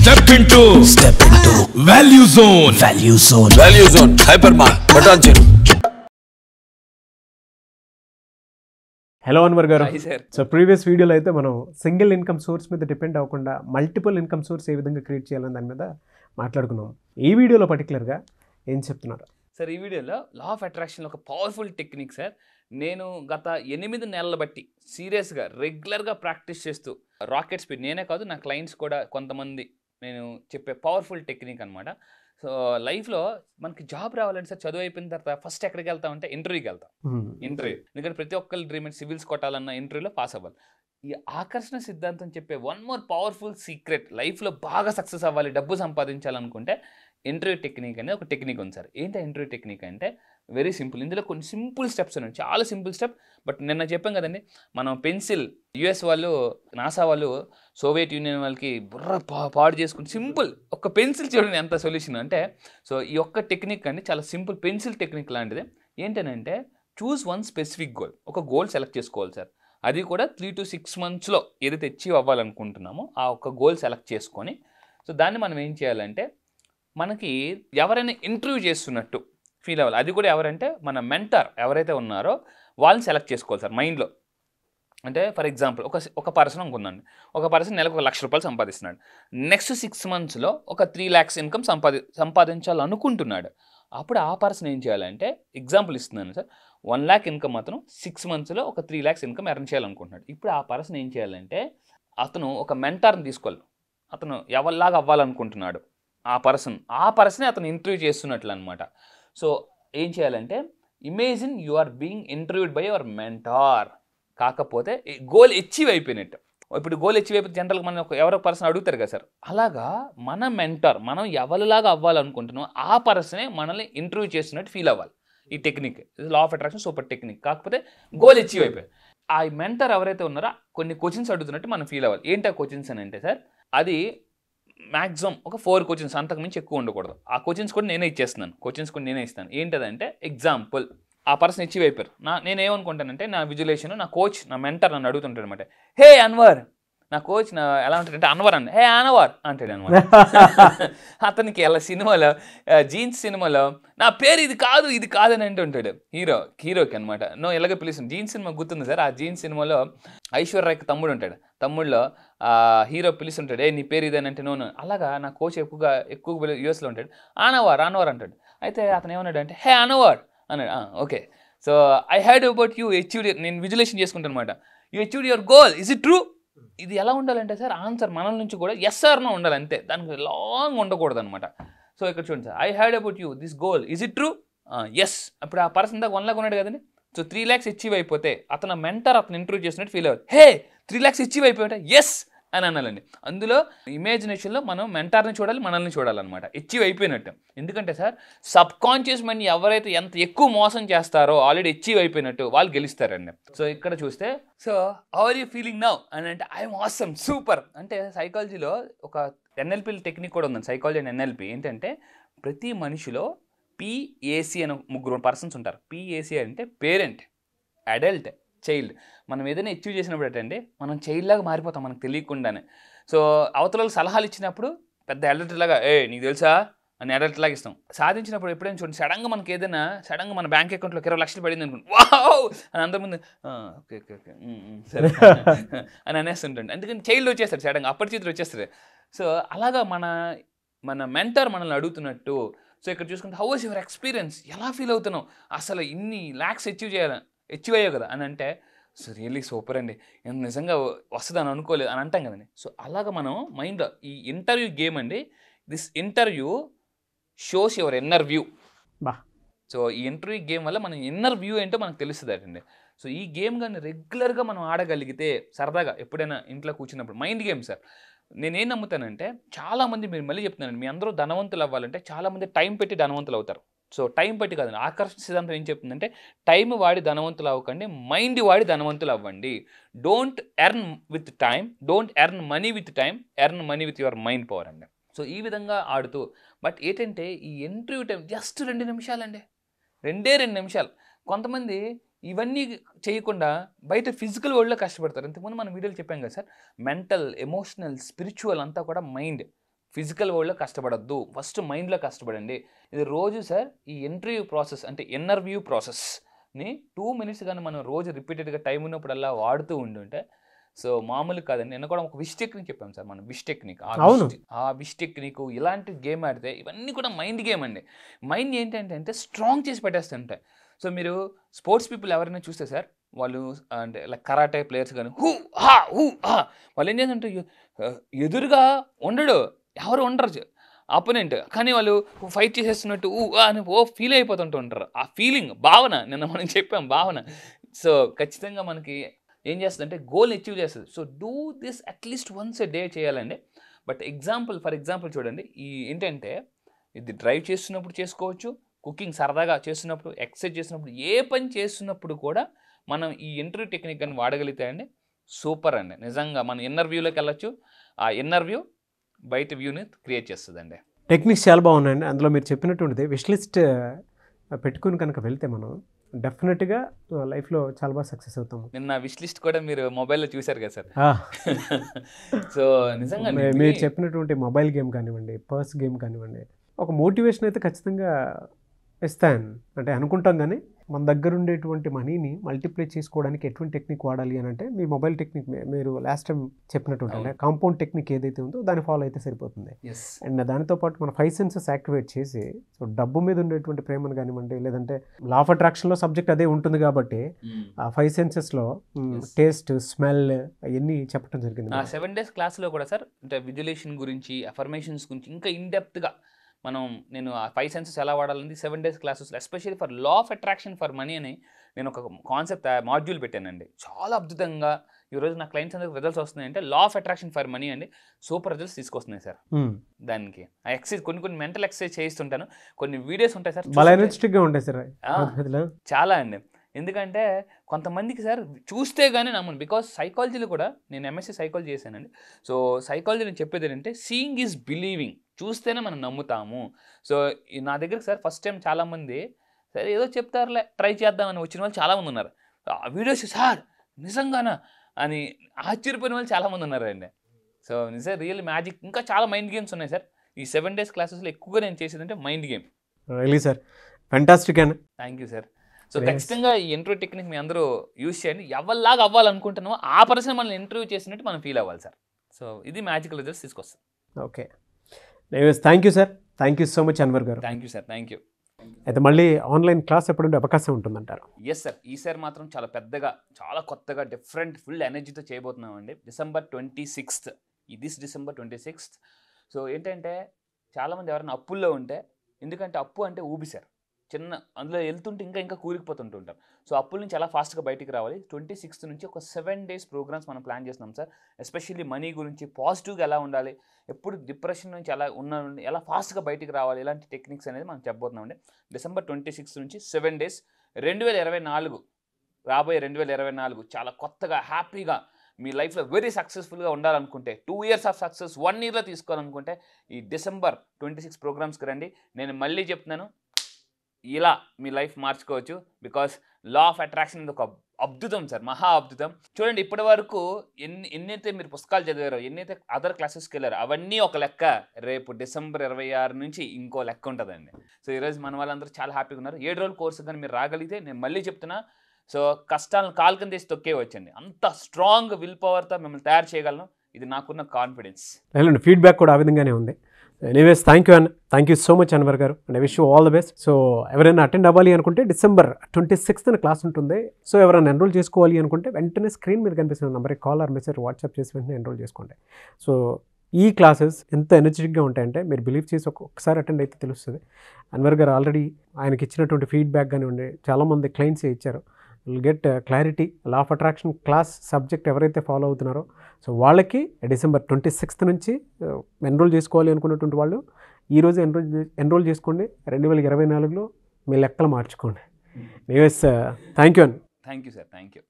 Step into Value Zone. Value Zone. Hypermart. Button zero. Hello Anwar గారు. So previous వీడియోలో అయితే మనం సింగిల్ ఇన్కమ్ సోర్స్ మీద డిపెండ్ అవ్వకుండా మల్టిపుల్ ఇన్కమ్ సోర్స్ ఏ విధంగా క్రియేట్ చేయాలని దాని మీద మాట్లాడుకున్నాం. ఈ వీడియోలో పర్టికులర్గా ఏం చెప్తున్నారు సార్? ఈ వీడియోలో లా ఆఫ్ అట్రాక్షన్ ఒక పవర్ఫుల్ టెక్నిక్ సార్. నేను గత 8 నెలల బట్టి సీరియస్గా రెగ్యులర్గా ప్రాక్టీస్ చేస్తూ రాకెట్ స్పీడ్, నేనే కాదు నా క్లయింట్స్ కూడా కొంతమంది నేను చెప్పే పవర్ఫుల్ టెక్నిక్ అనమాట. సో లైఫ్లో మనకి జాబ్ రావాలంటే సార్ చదువు అయిపోయిన తర్వాత ఫస్ట్ ఎక్కడికి వెళ్తామంటే ఇంటర్వ్యూకి వెళ్తాం. ఇంటర్వ్యూ ఎందుకంటే ప్రతి ఒక్కరి డ్రీమ్ సివిల్స్ కొట్టాలన్న ఇంటర్వ్యూలో పాస్ అవ్వాలి. ఈ ఆకర్షణ సిద్ధాంతం చెప్పే వన్ మోర్ పవర్ఫుల్ సీక్రెట్, లైఫ్లో బాగా సక్సెస్ అవ్వాలి, డబ్బు సంపాదించాలనుకుంటే ఇంటర్వ్యూ టెక్నిక్ అనేది ఒక టెక్నిక్ ఉంది సార్. ఏంటి ఇంటర్వ్యూ టెక్నిక్ అంటే వెరీ సింపుల్. ఇందులో కొన్ని సింపుల్ స్టెప్స్ ఉన్నాయి, చాలా సింపుల్ స్టెప్. బట్ నిన్న చెప్పాం కదండి, మనం పెన్సిల్ యుఎస్ వాళ్ళు, నాసా వాళ్ళు సోవియట్ యూనియన్ వాళ్ళకి బుర్ర పాడు చేసుకుని సింపుల్ ఒక పెన్సిల్ చూడండి ఎంత సొల్యూషన్ అంటే. సో ఈ ఒక్క టెక్నిక్ అండి చాలా సింపుల్ పెన్సిల్ టెక్నిక్ లాంటిది. ఏంటంటే చూస్ వన్ స్పెసిఫిక్ గోల్, ఒక గోల్ సెలెక్ట్ చేసుకోవాలి సార్. అది కూడా 3 to 6 monthsలో ఏదైతే అచీవ్ అవ్వాలనుకుంటున్నామో ఆ ఒక్క గోల్ సెలెక్ట్ చేసుకొని, సో దాన్ని మనం ఏం చేయాలంటే మనకి ఎవరైనా ఇంటర్వ్యూ చేస్తున్నట్టు ఫీల్ అవ్వాలి. అది కూడా ఎవరంటే మన మెంటర్ ఎవరైతే ఉన్నారో వాళ్ళని సెలెక్ట్ చేసుకోవాలి సార్ మైండ్లో. అంటే ఫర్ ఎగ్జాంపుల్ ఒక పర్సన్ అనుకుందండి, ఒక పర్సన్ నెలకు 1 లక్ష రూపాయలు సంపాదిస్తున్నాడు. నెక్స్ట్ 6 monthsలో ఒక 3 lakhs ఇన్కమ్ సంపాదించాలనుకుంటున్నాడు. అప్పుడు ఆ పర్సన్ ఏం చేయాలంటే, ఎగ్జాంపుల్ ఇస్తున్నాను సార్, 1 lakh ఇన్కమ్ అతను 6 monthsలో ఒక 3 lakhs ఇన్కమ్ ఎర్న్ చేయాలనుకుంటున్నాడు. ఇప్పుడు ఆ పర్సన్ ఏం చేయాలంటే అతను ఒక మెంటర్ని తీసుకోవాలి. అతను ఎవరిలాగా అవ్వాలనుకుంటున్నాడు ఆ పర్సనే అతను ఇంటర్వ్యూ చేస్తున్నట్లు అనమాట. సో ఏం చేయాలంటే imagine you are being interviewed by your mentor. కాకపోతే గోల్ అచీవ్ అయిపోయినట్టు. ఇప్పుడు గోల్ అచీవ్ అయిపోతే జనరల్గా మనం ఎవరో పర్సన్ అడుగుతారు కదా సార్, అలాగా మన మెంటార్ మనం ఎవరిలాగా అవ్వాలనుకుంటున్నామో ఆ పర్సనే మనల్ని ఇంటర్వ్యూ చేస్తున్నట్టు ఫీల్ అవ్వాలి. ఈ technique law of attraction super technique. కాకపోతే గోల్ అచీవ్ అయిపోయి ఆ మెంటర్ ఎవరైతే ఉన్నారో కొన్ని క్వశ్చన్స్ అడుగుతున్నట్టు మనం ఫీల్ అవ్వాలి. ఏంటి ఆ క్వశ్చన్స్ అని అంటే సార్, అది మ్యాక్సిమం ఒక 4 క్వశ్చన్స్, అంతకు మించి ఎక్కువ ఉండకూడదు. ఆ క్వశ్చన్స్ కూడా నేనే ఇస్తాను. ఏంటంటే ఎగ్జాంపుల్ ఆ పర్సన్ అచీవ్ అయిపోయారు. నేనేమనుకుంటానంటే నా విజువలేషన్, నా కోచ్, నా మెంటర్ నన్ను అడుగుతుంటాడు అనమాట. హే అన్వర్, నా కోచ్ ఎలా ఉంటాడంటే అన్వర్ హే అన్వర్ అంటాడు అనమాట. అతనికి అలా సినిమాలో జీన్స్ సినిమాలో నా పేరు ఇది కాదు అని అంటుంటాడు హీరోకి అనమాట. ఎలాగో పిలుస్తుంది. జీన్స్ సినిమా గుర్తుంది సార్. ఆ జీన్స్ సినిమాలో ఐశ్వర్యకి తమ్ముడు ఉంటాడు. తమ్ముళ్ళలో హీరో పిలుస్తుంటాడు, నీ పేరు ఇదని అంటే నోను. అలాగా నా కోచ్ ఎక్కువగా యూఎస్లో ఉంటాడు. అనవర్ అంటాడు. అయితే అతను ఏమన్నాడు అంటే హే అనవర్ అన్నాడు. Okay, so I heard about you achieved, నేను విజువలేషన్ చేసుకుంటాను అనమాట. You achieved your goal, is it true? ఇది ఎలా ఉండాలంటే సార్ ఆన్సర్ మనల నుంచి కూడా ఎస్ ఆర్ నో ఉండాలి, అంతే. దానికి లాంగ్ ఉండకూడదు అనమాట. సో ఇక్కడ చూడండి sir, I heard about you this goal, is it true? Yes. అప్పుడు ఆ పర్సన్ దాకా 1 lakh ఉన్నాడు కదండి. సో 3 lakhs అచీవ్ అయిపోతే అతను మెంటర్ అతను ఇంటర్వ్యూ చేసినట్టు ఫీల్ అవ్వాలి. హే 3 lakhs అచీవ్ అయిపోయాట, ఎస్ అని అనాలండి. అందులో ఇమాజినేషన్లో మనం మెంటార్ని చూడాలి, మనల్ని చూడాలన్నమాట, అచీవ్ అయిపోయినట్టు. ఎందుకంటే సార్ సబ్ కాన్షియస్ మైండ్ ఎవరైతే ఎంత ఎక్కువ మోసం చేస్తారో ఆల్రెడీ అచీవ్ అయిపోయినట్టు వాళ్ళు గెలుస్తారండి. సో ఇక్కడ చూస్తే, so how are you feeling now అని అంటే ఐఎమ్ ఆసమ్ సూపర్ అంటే. సైకాలజీలో ఒక ఎన్ఎల్పి టెక్నిక్ కూడా ఉందండి, సైకాలజీ అండ్ ఎన్ఎల్పి. ఏంటంటే ప్రతి మనిషిలో పిఏసి అని 3 పర్సన్స్ ఉంటారు. పిఏసి అంటే పేరెంట్, అడల్ట్, చైల్డ్. మనం ఏదైనా అచీవ్ చేసినప్పుడు ఏంటంటే మనం చైల్డ్ లాగా మారిపోతాం మనకు తెలియకుండానే. సో అవతల సలహాలు ఇచ్చినప్పుడు పెద్ద అడల్ట్ లాగా నీకు తెలుసా అని అడల్ట్ లాగా ఇస్తాం. సాధించినప్పుడు ఎప్పుడైనా చూడండి, సడన్గా మన బ్యాంక్ అకౌంట్లో 20 లక్షలు పడింది అనుకోండి, వావ్ అని అందరి ముందు ఓకే సరే అని అనేస్తుంటండి. ఎందుకంటే చైల్డ్ వచ్చేస్తాడు సడన్గా, అప్పటిచేతులు వచ్చేస్తాడు. సో అలాగా మన మెంటర్ మనల్ని అడుగుతున్నట్టు. సో ఇక్కడ చూసుకుంటే హౌ వాస్ యువర్ ఎక్స్పీరియన్స్, ఎలా ఫీల్ అవుతున్నావు, అసలు ఇన్ని ల్యాక్స్ అచీవ్ అయ్యావు కదా అని అంటే, సో రియల్లీ సూపర్ అండి, నిజంగా వస్తుంది అని అనుకోలేదు అని అంటాం కదండి. సో అలాగ మనం మైండ్లో ఈ ఇంటర్వ్యూ గేమ్ అండి, this interview shows your inner view. So ఈ ఇంటర్వ్యూ గేమ్ వల్ల మన ఇన్నర్ వ్యూ ఏంటో మనకు తెలుస్తుంది అండి. సో ఈ గేమ్ కానీ రెగ్యులర్గా మనం ఆడగలిగితే సరదాగా ఎప్పుడైనా ఇంట్లో కూర్చున్నప్పుడు, మైండ్ గేమ్ సార్. నేనేం నమ్ముతానంటే చాలామంది, మీరు మళ్ళీ చెప్తున్నానండి, మీ అందరూ ధనవంతులు అవ్వాలంటే చాలామంది టైం పెట్టి ధనవంతులు అవుతారు. సో టైం పెట్టి కాదండి, ఆకర్షణ సిద్ధాంతం ఏం చెప్తుందంటే టైం వాడి ధనవంతులు అవ్వకండి, మైండ్ వాడి ధనవంతులు అవ్వండి. Don't earn with time, don't earn money with time, earn money with your mind power అండి. సో ఈ విధంగా ఆడుతూ, బట్ ఏంటంటే ఈ ఇంటర్వ్యూ టైం జస్ట్ 2 నిమిషాలండి, 2 నిమిషాలు. కొంతమంది ఇవన్నీ చేయకుండా బయట ఫిజికల్ వరల్డ్లో కష్టపడతారు. ఇంతకుముందు మనం వీడియోలు చెప్పాం కదా సార్, మెంటల్, ఎమోషనల్, స్పిరిచువల్ అంతా కూడా మైండ్. ఫిజికల్ వరల్డ్లో కష్టపడద్దు, ఫస్ట్ మైండ్లో కష్టపడండి. ఇది రోజు సార్ ఈ ఇంటర్వ్యూ ప్రాసెస్ అంటే ఇంటర్వ్యూ ప్రాసెస్ని 2 minutes కానీ మనం రోజు రిపీటెడ్గా టైం ఉన్నప్పుడల్లా వాడుతూ ఉండుంటే సో మామూలు కాదండి. నిన్న కూడా ఒక విష్ టెక్నిక్ చెప్పాం సార్, మనం విష్ టెక్నిక్. ఆ విష్ టెక్నిక్ ఇలాంటి గేమ్ ఆడితే ఇవన్నీ కూడా మైండ్ గేమ్ అండి. మైండ్ ఏంటంటే స్ట్రాంగ్ చేసి పెట్టేస్తుంటాయి. సో మీరు స్పోర్ట్స్ పీపుల్ ఎవరైనా చూస్తే సార్, వాళ్ళు అంటే లైక్ కరాటే ప్లేయర్స్ కానీ వాళ్ళు ఏం చేస్తుంటే ఎదురుగా ఉండడు, ఎవరు ఉండరు అపోనెంట్, కానీ వాళ్ళు ఫైట్ చేసేస్తున్నట్టు అని ఫీల్ అయిపోతుంటూ ఉంటారు. ఆ ఫీలింగ్ భావన నిన్న మనం చెప్పాం భావన. సో ఖచ్చితంగా మనకి ఏం చేస్తుందంటే గోల్ అచీవ్ చేస్తుంది. So do this at least once a day చేయాలండి. బట్ ఫర్ ఎగ్జాంపుల్ చూడండి, ఈ ఏంటంటే ఇది డ్రైవ్ చేస్తున్నప్పుడు చేసుకోవచ్చు, కుకింగ్ సరదాగా చేస్తున్నప్పుడు, ఎక్సర్సైజ్ చేస్తున్నప్పుడు, ఏ పని చేస్తున్నప్పుడు కూడా మనం ఈ ఇంటర్వ్యూ టెక్నిక్ అని వాడగలిగితే అండి సూపర్ అండి. నిజంగా మన ఇన్నర్ వ్యూలోకి వెళ్ళొచ్చు. ఆ ఇన్నర్ వ్యూ బయట వ్యూని క్రియేట్ చేస్తుందండి. టెక్నిక్స్ చాలా బాగున్నాయండి. అందులో మీరు చెప్పినటువంటిది విష్ లిస్ట్ పెట్టుకుని కనుక వెళ్తే మనం డెఫినెట్గా లైఫ్లో చాలా బాగా సక్సెస్ అవుతాము. నిన్న విష్ లిస్ట్ కూడా మీరు మొబైల్లో చూశారు కదా సార్. సో నిజంగా మీరు చెప్పినటువంటి మొబైల్ గేమ్ కానివ్వండి, పర్స్ గేమ్ కానివ్వండి, ఒక మోటివేషన్ అయితే ఖచ్చితంగా ఇస్తాను అంటే అనుకుంటాం. కానీ మన దగ్గర ఉండేటువంటి మనీని మల్టిప్లై చేసుకోవడానికి ఎటువంటి టెక్నిక్ వాడాలి అని అంటే మీ మొబైల్ టెక్నిక్ మీరు లాస్ట్ టైం చెప్పినటువంటి కాంపౌండ్ టెక్నిక్ ఏదైతే ఉందో దాన్ని ఫాలో అయితే సరిపోతుంది. అండ్ దానితో పాటు మన 5 senses యాక్టివేట్ చేసి సో డబ్బు మీద ఉండేటువంటి ప్రేమను కానివ్వండి, లేదంటే లా ఆఫ్ అట్రాక్షన్లో సబ్జెక్ట్ అదే ఉంటుంది కాబట్టి ఆ 5 sensesలో టేస్ట్, స్మెల్ అవన్నీ చెప్పడం జరిగింది. 7 days క్లాస్లో కూడా సార్ అంటే విజువలేషన్ గురించి, అఫర్మేషన్స్ గురించి ఇంకా ఇన్డెప్త్గా నేను ఆ 5 senses ఎలా వాడాలని 7 days క్లాసెస్లో especially for law of attraction for money అని నేను ఒక కాన్సెప్ట్ మాడ్యూల్ పెట్టానండి. చాలా అద్భుతంగా ఈరోజు నా క్లయింట్స్ అందరికి రిజల్ట్స్ వస్తున్నాయంటే లా ఆఫ్ అట్రాక్షన్ ఫర్ మనీ అండి సూపర్ రిజల్ట్స్ తీసుకొస్తున్నాయి సార్. దానికి ఆ ఎక్సర్సైజ్ కొన్ని మెంటల్ ఎక్సర్సైజ్ చేయిస్తుంటాను, కొన్ని వీడియోస్ ఉంటాయి సార్, చాలా అండి. ఎందుకంటే కొంతమందికి సార్ చూస్తే కానీ నమ్మను. బికాస్ సైకాలజీలో కూడా నేను ఎంఎస్సీ సైకాలజీ చేశానండి. సో సైకాలజీ నేను చెప్పేది ఏంటంటే సీయింగ్ ఈజ్ బిలీవింగ్, చూస్తేనే మనం నమ్ముతాము. సో నా దగ్గరికి సార్ ఫస్ట్ టైం చాలామంది సరే ఏదో చెప్తారులే ట్రై చేద్దామని వచ్చిన వాళ్ళు చాలామంది ఉన్నారు. ఆ వీడియోస్ సార్ నిజంగానా అని ఆశ్చర్యపోయిన వాళ్ళు చాలామంది ఉన్నారండి. సో నిజంగా రియల్ మ్యాజిక్. ఇంకా చాలా మైండ్ గేమ్స్ ఉన్నాయి సార్. ఈ 7 days క్లాసెస్లో ఎక్కువగా నేను చేసేదంటే mind game. Really sir fantastic అండి. Thank you sir. సో ఖచ్చితంగా ఈ ఇంటర్వ్యూ టెక్నిక్ మీ అందరూ యూజ్ చేయండి. ఎవరిలాగా అవ్వాలనుకుంటున్నామో ఆ పర్సన్ మనల్ని ఇంటర్వ్యూ చేసినట్టు మనం ఫీల్ అవ్వాలి సార్. సో ఇది మ్యాజికల్ రిజల్ట్స్ తీసుకొస్తుంది. Okay, thank you sir. Thank you so much Anwar గారు. Thank you sir. Thank you. అయితే మళ్ళీ ఆన్లైన్ క్లాస్ ఎప్పుడు అవకాశం ఉంటుందంటారు? ఎస్ సార్, ఈసారి మాత్రం చాలా పెద్దగా, చాలా కొత్తగా, డిఫరెంట్, ఫుల్ ఎనర్జీతో చేయబోతున్నామండి. December 26th, this December 26th. So ఏంటంటే చాలామంది ఎవరైనా అప్పుల్లో ఉంటే, ఎందుకంటే అప్పు అంటే ఊబి సార్, చిన్న అందులో వెళ్తుంటే ఇంకా కూరికిపోతుంటారు. సో అప్పుల నుంచి ఎలా ఫాస్ట్గా బయటికి రావాలి, 26th నుంచి ఒక 7 days ప్రోగ్రామ్స్ మనం ప్లాన్ చేస్తున్నాం సార్. ఎస్పెషల్లీ మనీ గురించి, పాజిటివ్గా ఎలా ఉండాలి, ఎప్పుడు డిప్రెషన్ నుంచి ఎలా ఫాస్ట్గా బయటికి రావాలి, ఇలాంటి టెక్నిక్స్ అనేది మనం చెప్పబోతున్నామండి. December 26th నుంచి 7 days 2024 రాబోయే 2024 చాలా కొత్తగా, హ్యాపీగా మీ లైఫ్లో వెరీ సక్సెస్ఫుల్గా ఉండాలనుకుంటే, 2 years ఆఫ్ సక్సెస్ 1 yearలో తీసుకోవాలనుకుంటే ఈ December 26 ప్రోగ్రామ్స్కి రండి. నేను మళ్ళీ చెప్తున్నాను, ఇలా మీ లైఫ్ మార్చుకోవచ్చు. బికాస్ లా ఆఫ్ అట్రాక్షన్ అనేది ఒక అద్భుతం సార్, మహా అద్భుతం. చూడండి, ఇప్పటి వరకు ఎన్నైతే మీరు పుస్తకాలు చదివారో, ఎన్నైతే అదర్ క్లాసెస్కి వెళ్ళారో అవన్నీ ఒక లెక్క, రేపు December 26 నుంచి ఇంకో లెక్క ఉంటుందండి. సో ఈరోజు మన వాళ్ళందరూ చాలా హ్యాపీగా ఉన్నారు. 7 రోజుల కోర్సు కానీ మీరు రాగలిగితే, నేను మళ్ళీ చెప్తున్నా, సో కష్టాలను కాలు కింద తీసి తొక్కే వచ్చండి. అంత స్ట్రాంగ్ విల్ పవర్తో మిమ్మల్ని తయారు చేయగలను. ఇది నాకున్న కాన్ఫిడెన్స్. ఫీడ్బ్యాక్ కూడా ఆ విధంగానే ఉంది. Anyways thank you thank you so much Anwar గారు, and I wish you all the best. So ఎవరైనా అటెండ్ అవ్వాలి అనుకుంటే December 26th క్లాస్ ఉంటుంది. సో ఎవరైనా ఎన్రోల్ చేసుకోవాలి అనుకుంటే వెంటనే స్క్రీన్ మీద కనిపిస్తున్న నెంబర్కి కాల్ ఆర్ మెసేజ్ వాట్సాప్ చేసి వెంటనే ఎన్రోల్ చేసుకోండి. సో ఈ క్లాసెస్ ఎంత ఎనర్జెటిక్గా ఉంటాయంటే మీరు బిలీవ్ చేసి ఒక్కసారి అటెండ్ అయితే తెలుస్తుంది. అన్వర్ గారు ఆల్రెడీ ఆయనకి ఇచ్చినటువంటి ఫీడ్బ్యాక్ కానివ్వండి, చాలామంది క్లయింట్స్ ఇచ్చారు. Will get clarity. Law of attraction class subject ఎవరైతే ఫాలో అవుతున్నారో సో వాళ్ళకి December 26th నుంచి ఎన్రోల్ చేసుకోవాలి అనుకున్నటువంటి వాళ్ళు ఈరోజు ఎన్రోల్ చేసుకోండి. 2024లో మీ లెక్కలు మార్చుకోండి. Thank you. Thank you sir. Thank you.